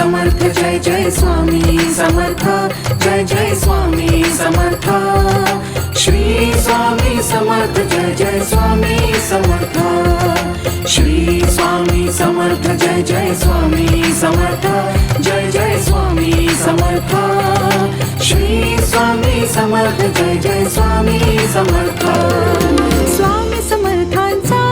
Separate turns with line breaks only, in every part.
समर्थ जय जय स्वामी समर्थ जय जय स्वामी समर्थ श्री स्वामी समर्थ जय जय स्वामी समर्थ श्री स्वामी समर्थ जय जय स्वामी समर्थ जय जय स्वामी समर्थ श्री स्वामी समर्थ जय जय स्वामी समर्थ
स्वामी समर्थांचा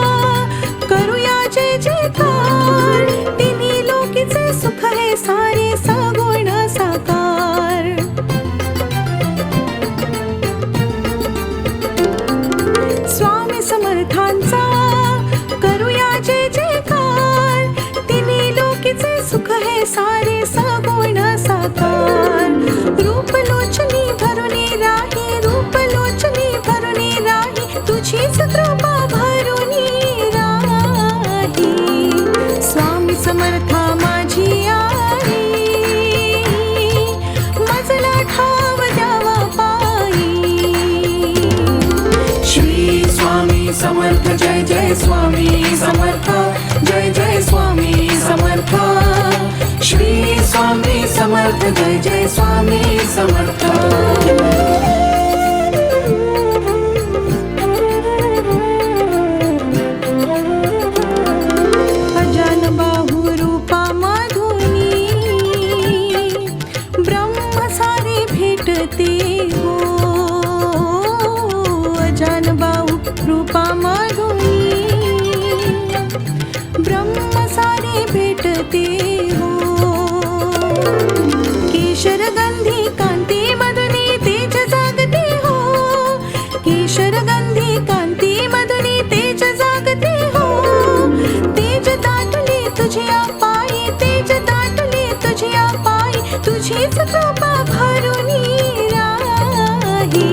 करूया जय जयकार तिन्ही लोकीचे सुख हे सारे सगुण साकार स्वामी समर्थांचा करूया जय जयकार तिन्ही लोकीचे सुख हे सारे सगुण साकार रूपलोचनी भरुनी राही रूपलोचनी भरुनी राही तुझीच कृपा भरुनी राही स्वामी समर्था माझी आई मजला ठाव द्यावा पायी
श्री स्वामी समर्थ जय जय स्वामी समर्थ जय जय स्वामी समर्थ श्री स्वामी समर्थ जय जय स्वामी समर्थ
रूपा माधुनी ब्रह्म सारे भेटते हो केशर गंधी कांती मधुनी तेज जागते हो केशर गंधी कांती मधुनी तेज जागते हो तेज दाटले तुझ्या पायी तेज दाटले तुझ्या पायी तुझीच कृपा भरुनी राही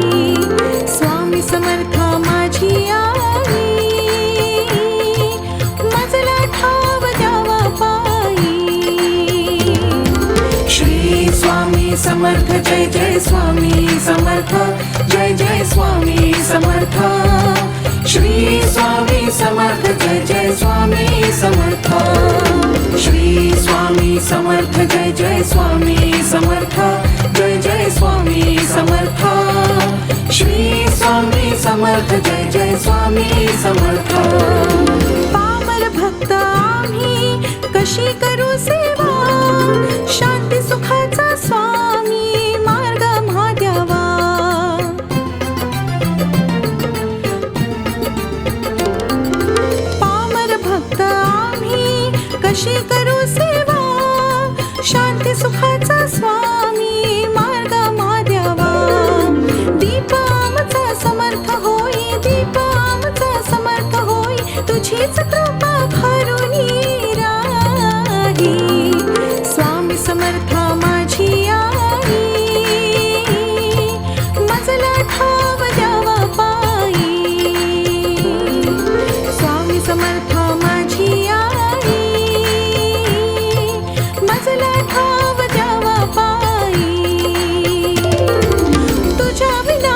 स्वामी समर्थ माझी आई मजला ठाव द्यावा पायी
श्री स्वामी समर्थ जय जय स्वामी समर्थ जय जय स्वामी समर्थ श्री स्वामी समर्थ जय जय स्वामी समर्थ श्री स्वामी समर्थ जय जय स्वामी समर्थ जय जय स्वामी समर्थ श्री स्वामी समर्थ जय जय स्वामी समर्थ
पामर भक्त आम्ही कशी करू सेवा शांती सुखाचा स्वामी मार्ग महाद्यावा पामर भक्त आम्ही कशी करू सेवा शांती सुखाचा स्वामी मार्ग महाद्यावा दीप आमचा समर्थ होई दीप आमचा समर्थ होई तुझीच कृपा भरुनी राही स्वामी समर्थ माझी आई मजला ठाव द्यावा पायी स्वामी समर्थ माझी आई मजला ठाव द्यावा पायी तुझ्या विना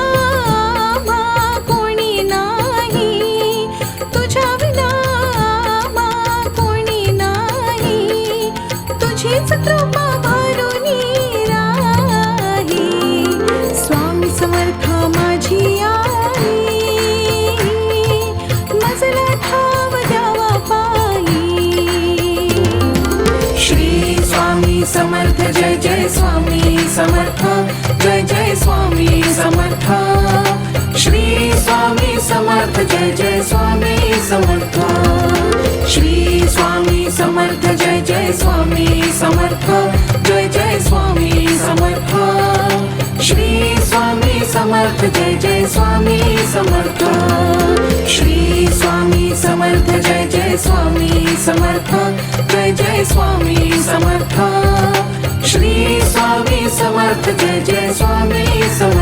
आम्हा कोणी नाही तुझ्या विना आम्हा कोणी नाही तुझीच कृपा भरुनी राही स्वामी समर्थ माझी आई मजला ठाव द्यावा पायी
श्री स्वामी समर्थ जय जय स्वामी समर्थ जय जय स्वामी समर्थ श्री स्वामी समर्थ जय जय स्वामी समर्थ श्री स्वामी समर्थ जय जय स्वामी समर्थ जय जय स्वामी समर्थ श्री स्वामी समर्थ जय जय स्वामी समर्थ श्री स्वामी समर्थ जय जय स्वामी समर्थ जय जय स्वामी समर्थ श्री स्वामी समर्थ जय जय स्वामी समर्थ